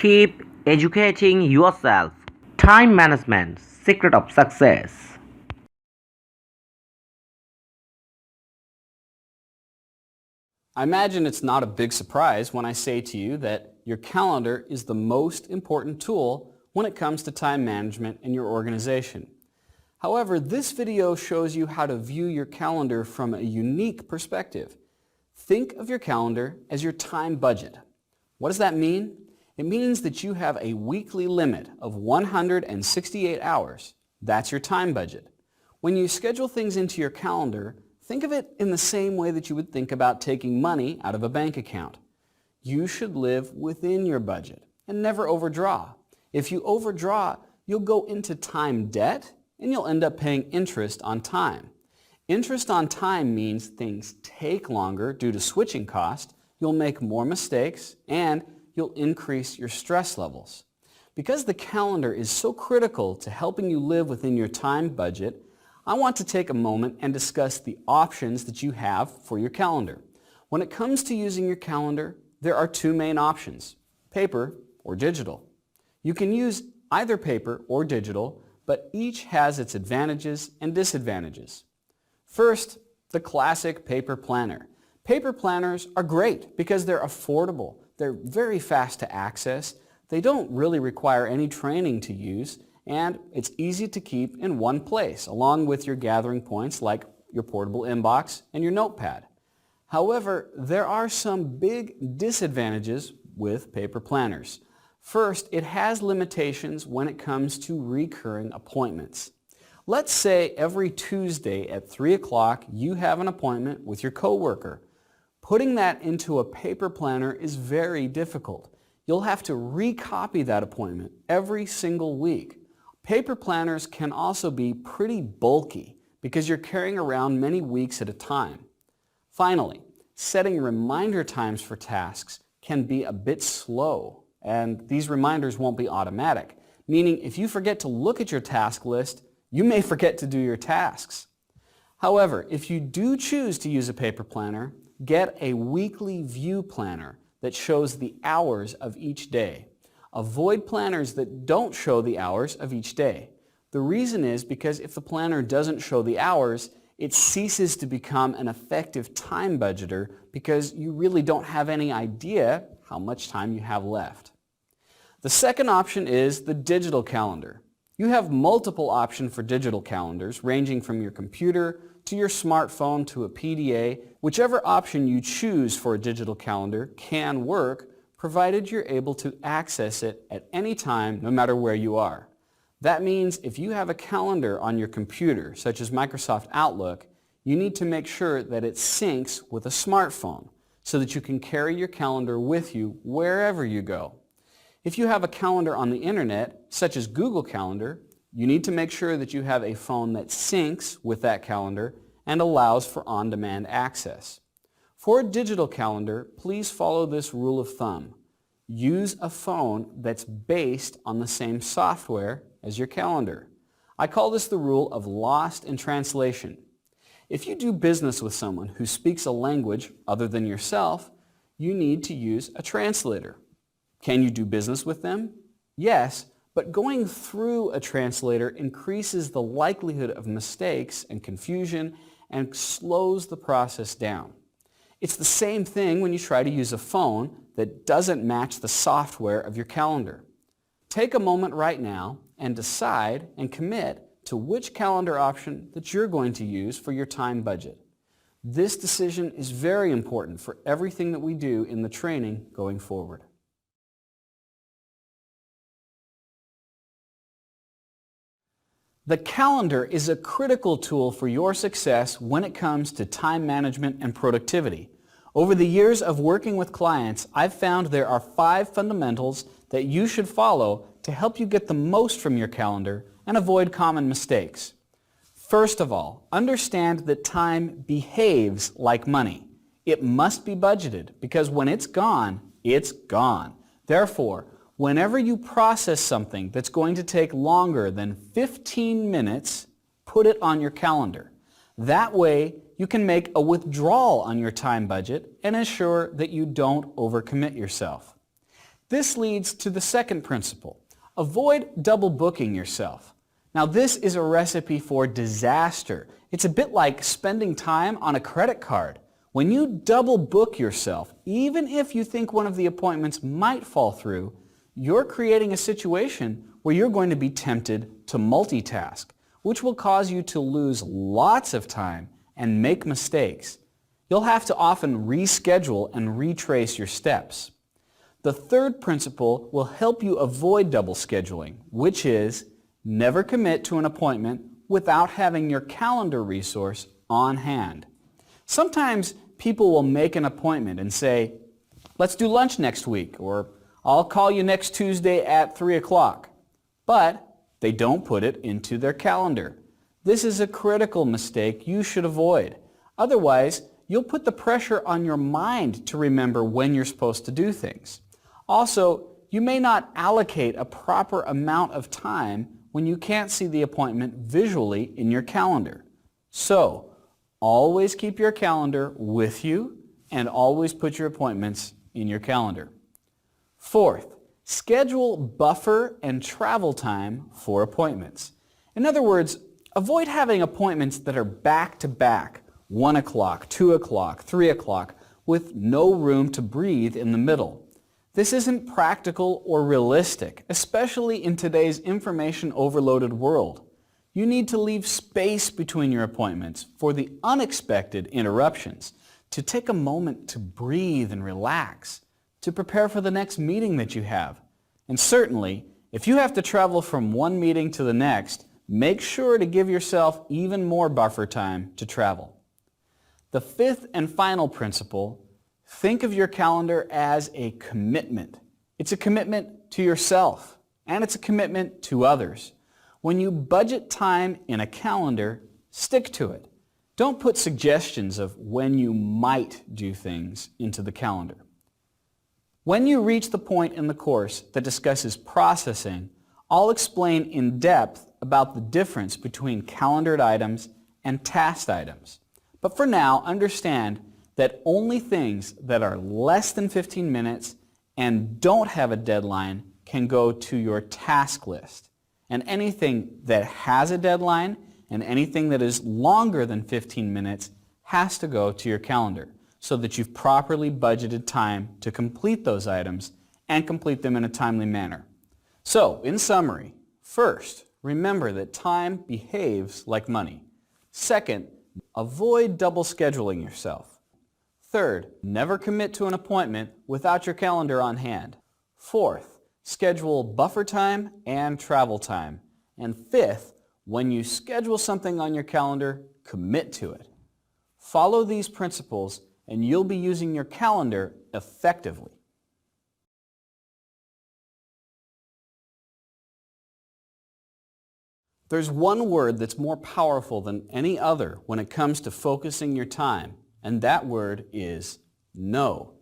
Keep educating yourself. Time management, secret of success. I imagine it's not a big surprise when I say to you that your calendar is the most important tool when it comes to time management in your organization. However, this video shows you how to view your calendar from a unique perspective. Think of your calendar as your time budget. What does that mean? It means that you have a weekly limit of 168 hours. That's your time budget. When you schedule things into your calendar, think of it in the same way that you would think about taking money out of a bank account. You should live within your budget and never overdraw. If you overdraw, you'll go into time debt and you'll end up paying interest on time. Interest on time means things take longer due to switching cost, you'll make more mistakes, and you'll increase your stress levels. Because the calendar is so critical to helping you live within your time budget, I want to take a moment and discuss the options that you have for your calendar. When it comes to using your calendar, there are two main options, paper or digital. You can use either paper or digital, but each has its advantages and disadvantages. First, the classic paper planner. Paper planners are great because they're affordable, they're very fast to access, they don't really require any training to use, and it's easy to keep in one place, along with your gathering points like your portable inbox and your notepad. However, there are some big disadvantages with paper planners. First, it has limitations when it comes to recurring appointments. Let's say every Tuesday at 3 o'clock you have an appointment with your coworker. Putting that into a paper planner is very difficult. You'll have to recopy that appointment every single week. Paper planners can also be pretty bulky because you're carrying around many weeks at a time. Finally, setting reminder times for tasks can be a bit slow, and these reminders won't be automatic, meaning if you forget to look at your task list, you may forget to do your tasks. However, if you do choose to use a paper planner, get a weekly view planner that shows the hours of each day. Avoid planners that don't show the hours of each day. The reason is because if the planner doesn't show the hours, it ceases to become an effective time budgeter because you really don't have any idea how much time you have left. The second option is the digital calendar. You have multiple options for digital calendars, ranging from your computer to your smartphone to a PDA. Whichever option you choose for a digital calendar can work, provided you're able to access it at any time, no matter where you are. That means if you have a calendar on your computer, such as Microsoft Outlook, you need to make sure that it syncs with a smartphone so that you can carry your calendar with you wherever you go. If you have a calendar on the internet, such as Google Calendar, you need to make sure that you have a phone that syncs with that calendar and allows for on-demand access. For a digital calendar, please follow this rule of thumb. Use a phone that's based on the same software as your calendar. I call this the rule of lost in translation. If you do business with someone who speaks a language other than yourself, you need to use a translator. Can you do business with them? Yes, but going through a translator increases the likelihood of mistakes and confusion and slows the process down. It's the same thing when you try to use a phone that doesn't match the software of your calendar. Take a moment right now and decide and commit to which calendar option that you're going to use for your time budget. This decision is very important for everything that we do in the training going forward. The calendar is a critical tool for your success when it comes to time management and productivity. Over the years of working with clients, I've found there are 5 fundamentals that you should follow to help you get the most from your calendar and avoid common mistakes. First of all, understand that time behaves like money. It must be budgeted because when it's gone, it's gone. Therefore, whenever you process something that's going to take longer than 15 minutes, put it on your calendar. That way, you can make a withdrawal on your time budget and ensure that you don't overcommit yourself. This leads to the second principle. Avoid double booking yourself. Now this is a recipe for disaster. It's a bit like spending time on a credit card. When you double book yourself, even if you think one of the appointments might fall through, you're creating a situation where you're going to be tempted to multitask, which will cause you to lose lots of time and make mistakes. You'll have to often reschedule and retrace your steps. The third principle will help you avoid double scheduling, which is never commit to an appointment without having your calendar resource on hand. Sometimes people will make an appointment and say, let's do lunch next week, or I'll call you next Tuesday at 3 o'clock. But they don't put it into their calendar. This is a critical mistake you should avoid. Otherwise, you'll put the pressure on your mind to remember when you're supposed to do things. Also, you may not allocate a proper amount of time when you can't see the appointment visually in your calendar. So, always keep your calendar with you and always put your appointments in your calendar. Fourth, schedule buffer and travel time for appointments. In other words, avoid having appointments that are back-to-back, 1 o'clock, 2 o'clock, 3 o'clock, with no room to breathe in the middle. This isn't practical or realistic, especially in today's information overloaded world. You need to leave space between your appointments for the unexpected interruptions, to take a moment to breathe and relax, to prepare for the next meeting that you have. And certainly, if you have to travel from one meeting to the next, make sure to give yourself even more buffer time to travel. The fifth and final principle, think of your calendar as a commitment. It's a commitment to yourself, and it's a commitment to others. When you budget time in a calendar, stick to it. Don't put suggestions of when you might do things into the calendar. When you reach the point in the course that discusses processing, I'll explain in depth about the difference between calendared items and tasked items. But for now, understand that only things that are less than 15 minutes and don't have a deadline can go to your task list. And anything that has a deadline and anything that is longer than 15 minutes has to go to your calendar so that you've properly budgeted time to complete those items and complete them in a timely manner. So, in summary, first, remember that time behaves like money. Second, avoid double scheduling yourself. Third, never commit to an appointment without your calendar on hand. Fourth, schedule buffer time and travel time. And fifth, when you schedule something on your calendar, commit to it. Follow these principles and you'll be using your calendar effectively. There's one word that's more powerful than any other when it comes to focusing your time, and that word is no.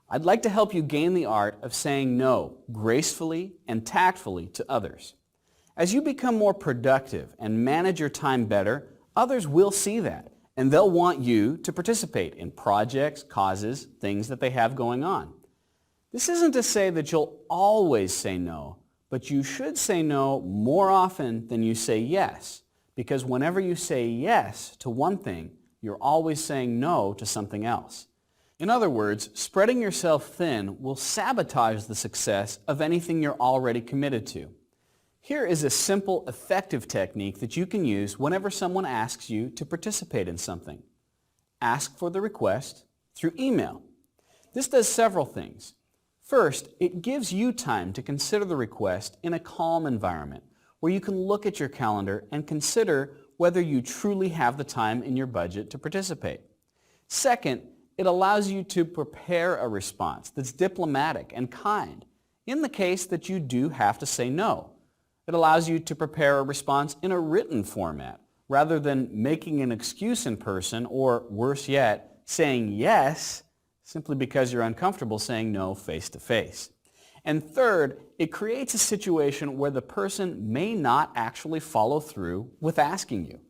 I'd like to help you gain the art of saying no gracefully and tactfully to others. As you become more productive and manage your time better, others will see that, and they'll want you to participate in projects, causes, things that they have going on. This isn't to say that you'll always say no, but you should say no more often than you say yes, because whenever you say yes to one thing, you're always saying no to something else. In other words, spreading yourself thin will sabotage the success of anything you're already committed to. Here is a simple, effective technique that you can use whenever someone asks you to participate in something. Ask for the request through email. This does several things. First, it gives you time to consider the request in a calm environment where you can look at your calendar and consider whether you truly have the time in your budget to participate. Second, it allows you to prepare a response that's diplomatic and kind in the case that you do have to say no. It allows you to prepare a response in a written format rather than making an excuse in person or, worse yet, saying yes simply because you're uncomfortable saying no face-to-face. And third, it creates a situation where the person may not actually follow through with asking you.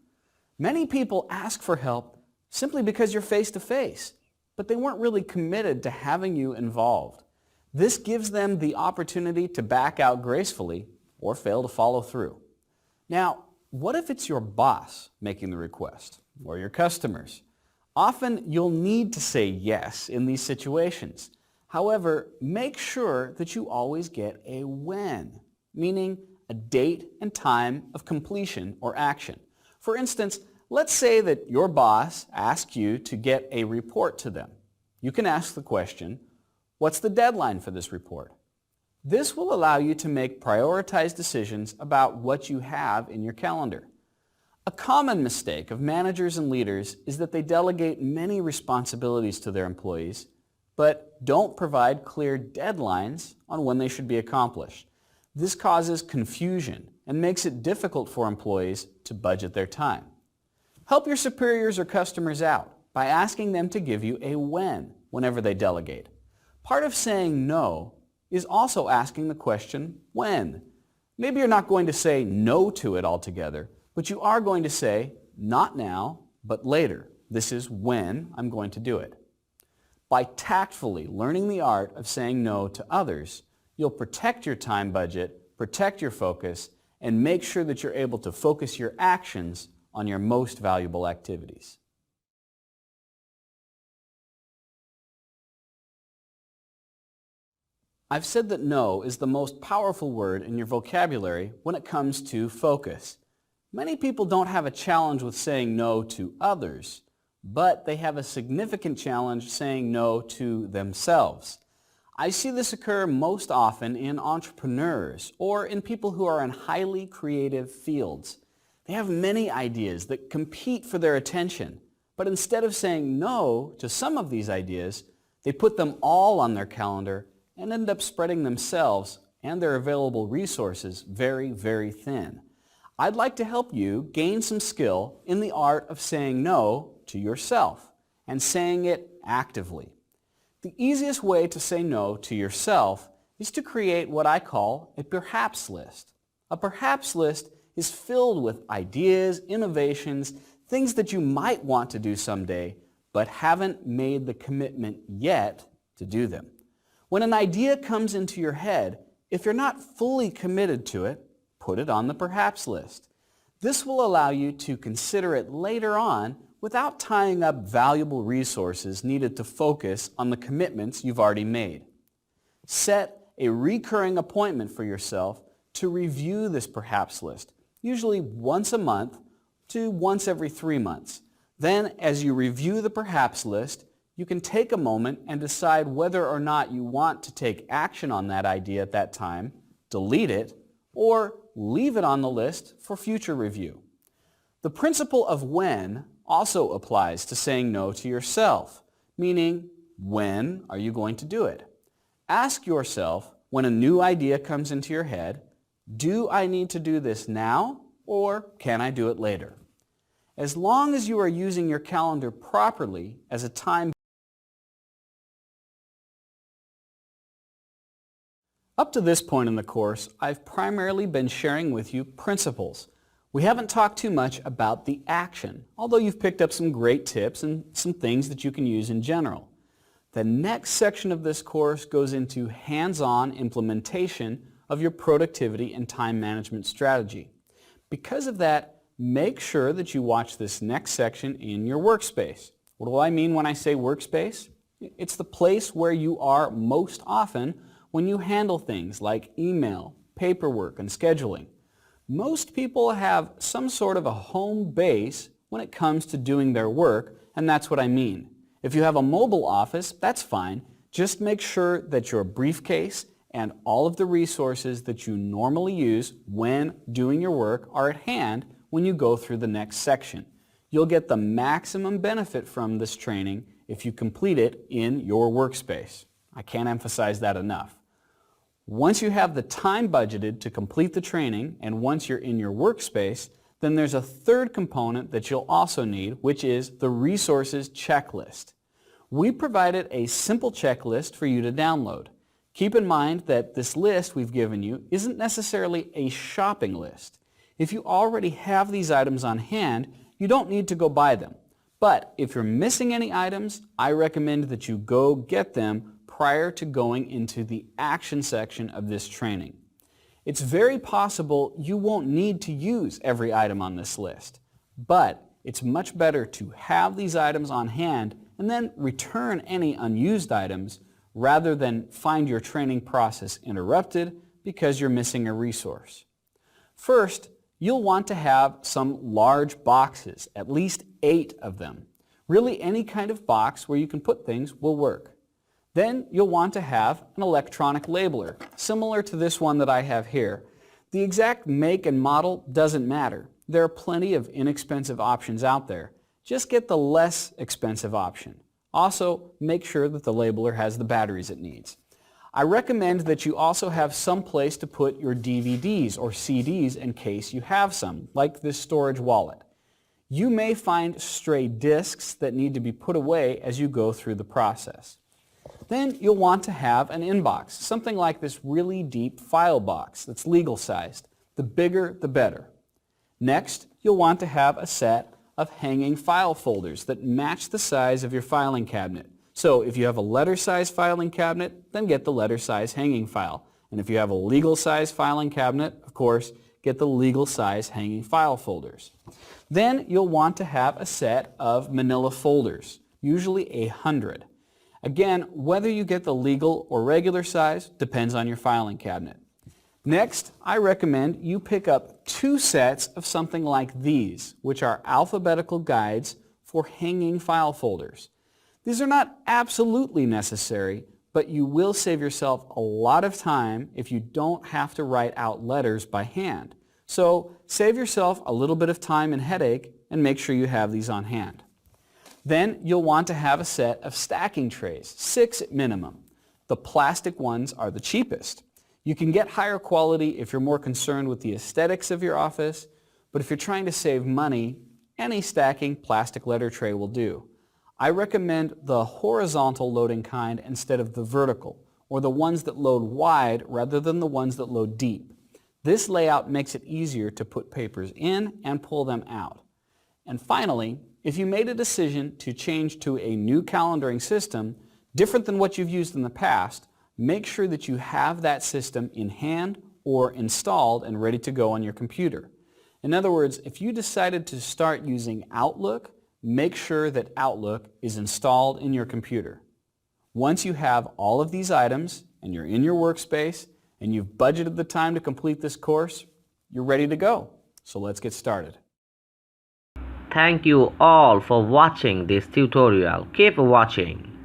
Many people ask for help simply because you're face-to-face, but they weren't really committed to having you involved. This gives them the opportunity to back out gracefully or fail to follow through. Now, what if it's your boss making the request or your customers? Often you'll need to say yes in these situations. However, make sure that you always get a when, meaning a date and time of completion or action. For instance, let's say that your boss asks you to get a report to them. You can ask the question, what's the deadline for this report? This will allow you to make prioritized decisions about what you have in your calendar. A common mistake of managers and leaders is that they delegate many responsibilities to their employees, but don't provide clear deadlines on when they should be accomplished. This causes confusion and makes it difficult for employees to budget their time. Help your superiors or customers out by asking them to give you a when whenever they delegate. Part of saying no is also asking the question, when? Maybe you're not going to say no to it altogether, but you are going to say, not now, but later. This is when I'm going to do it. By tactfully learning the art of saying no to others, you'll protect your time budget, protect your focus, and make sure that you're able to focus your actions on your most valuable activities. I've said that no is the most powerful word in your vocabulary when it comes to focus. Many people don't have a challenge with saying no to others, but they have a significant challenge saying no to themselves. I see this occur most often in entrepreneurs or in people who are in highly creative fields. They have many ideas that compete for their attention, but instead of saying no to some of these ideas, they put them all on their calendar and end up spreading themselves and their available resources very, very thin. I'd like to help you gain some skill in the art of saying no to yourself and saying it actively. The easiest way to say no to yourself is to create what I call a perhaps list. A perhaps list is filled with ideas, innovations, things that you might want to do someday, but haven't made the commitment yet to do them. When an idea comes into your head, if you're not fully committed to it, put it on the perhaps list. This will allow you to consider it later on without tying up valuable resources needed to focus on the commitments you've already made. Set a recurring appointment for yourself to review this perhaps list, usually once a month to once every 3 months. Then, as you review the perhaps list, you can take a moment and decide whether or not you want to take action on that idea at that time, delete it, or leave it on the list for future review. The principle of when also applies to saying no to yourself, meaning when are you going to do it? Ask yourself when a new idea comes into your head, do I need to do this now or can I do it later? As long as you are using your calendar properly as a time. Up to this point in the course, I've primarily been sharing with you principles. We haven't talked too much about the action, although you've picked up some great tips and some things that you can use in general. The next section of this course goes into hands-on implementation of your productivity and time management strategy. Because of that, make sure that you watch this next section in your workspace. What do I mean when I say workspace? It's the place where you are most often when you handle things like email, paperwork, and scheduling. Most people have some sort of a home base when it comes to doing their work, and that's what I mean. If you have a mobile office, that's fine. Just make sure that your briefcase and all of the resources that you normally use when doing your work are at hand when you go through the next section. You'll get the maximum benefit from this training if you complete it in your workspace. I can't emphasize that enough. Once you have the time budgeted to complete the training and once you're in your workspace, then there's a third component that you'll also need, which is the resources checklist. We provided a simple checklist for you to download. Keep in mind that this list we've given you isn't necessarily a shopping list. If you already have these items on hand, you don't need to go buy them. But if you're missing any items, I recommend that you go get them prior to going into the action section of this training. It's very possible you won't need to use every item on this list, but it's much better to have these items on hand and then return any unused items rather than find your training process interrupted because you're missing a resource. First, you'll want to have some large boxes, at least 8 of them. Really, any kind of box where you can put things will work. Then you'll want to have an electronic labeler, similar to this one that I have here. The exact make and model doesn't matter. There are plenty of inexpensive options out there. Just get the less expensive option. Also, make sure that the labeler has the batteries it needs. I recommend that you also have some place to put your DVDs or CDs in case you have some, like this storage wallet. You may find stray discs that need to be put away as you go through the process. Then you'll want to have an inbox, something like this really deep file box that's legal sized. The bigger, the better. Next, you'll want to have a set of hanging file folders that match the size of your filing cabinet. So if you have a letter size filing cabinet, then get the letter size hanging file. And if you have a legal size filing cabinet, of course, get the legal size hanging file folders. Then you'll want to have a set of manila folders, usually 100. Again, whether you get the legal or regular size depends on your filing cabinet. Next, I recommend you pick up 2 sets of something like these, which are alphabetical guides for hanging file folders. These are not absolutely necessary, but you will save yourself a lot of time if you don't have to write out letters by hand. So save yourself a little bit of time and headache and make sure you have these on hand. Then you'll want to have a set of stacking trays, 6 at minimum. The plastic ones are the cheapest. You can get higher quality if you're more concerned with the aesthetics of your office, but if you're trying to save money, any stacking plastic letter tray will do. I recommend the horizontal loading kind instead of the vertical, or the ones that load wide rather than the ones that load deep. This layout makes it easier to put papers in and pull them out. And finally, if you made a decision to change to a new calendaring system, different than what you've used in the past, make sure that you have that system in hand or installed and ready to go on your computer. In other words, if you decided to start using Outlook, make sure that Outlook is installed in your computer. Once you have all of these items and you're in your workspace and you've budgeted the time to complete this course, you're ready to go. So let's get started. Thank you all for watching this tutorial. Keep watching.